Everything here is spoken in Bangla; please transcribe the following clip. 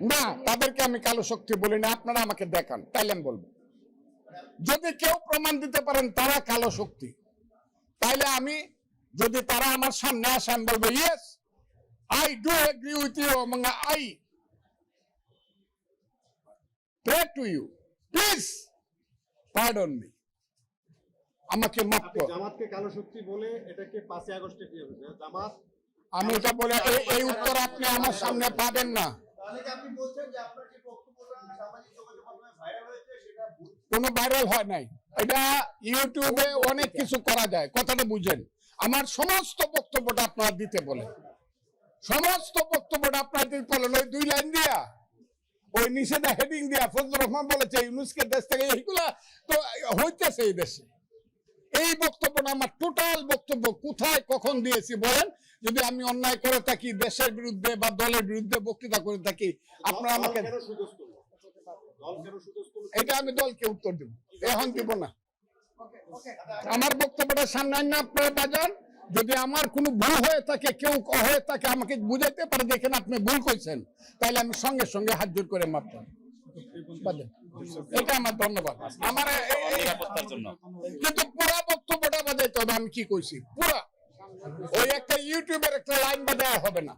না, তাদেরকে আমি কালো শক্তি বলি না, আপনারা আমাকে দেখান, তাইলে আমি বলবো। যদি কেউ প্রমাণ দিতে পারেন তারা কালো শক্তি, তাইলে আমি, যদি তারা আমার সামনে আসে, আমি বলবো yes, I do agree with you এবং I pray to you, please pardon me, আমাকে মাফ করুন। জামাতকে কালো শক্তি বলে এটাকে 5 আগস্টে কি হবে জামাত? আমি এটা বলে এই উত্তর আপনি আমার সামনে পাবেন না। আপনি বলছেন যে আপনার যে বক্তব্যটা সামাজিক যোগাযোগ মাধ্যমে ভাইরাল হয়েছে সেটা কোনো ভাইরাল হয় নাই, এটা ইউটিউবে অনেক কিছু করা যায়, কথাটা বুঝেন। আমার সমস্ত বক্তব্যটা আপনারা দিতে বলে, সমস্ত বক্তব্যটা আপনারা দিতে বলেন, ওই 2 লাইন দিয়া, ওই নিষেধা হেডিং দিয়া ফজলুর রহমান বলেছে ইউনুসকে দেশ থেকে, এইগুলা তো হইতেছে এই দেশে। এই বক্তব্যটা আমার টোটাল বক্তব্য কোথায় কখন দিয়েছি বলেন? যদি আমি অন্যায় করে থাকি, দেশের বিরুদ্ধে বা দলের বিরুদ্ধে বক্তৃতা করে থাকি, আপনারা আমাকে, এটা আমি দলকে উত্তর দেব, এখন দিব না। আমার বক্তব্যটা সামনে আইন না, আপনারা বাজান। যদি আমার কোনো ভুল হয়ে থাকে, কেউ হয়ে থাকে, আমাকে বুঝাইতে পারে দেখেন আপনি ভুল করছেন, তাহলে আমি সঙ্গে সঙ্গে হাত জোর করে মাপ দেব। এটা আমার ধন্যবাদ। আমার কিন্তু পুরা বক্তব্যটা বাজাইতে হবে, আমি কি কইছি পুরা, ওই একটা ইউটিউবের একটা লাইন বাজায় হবে না।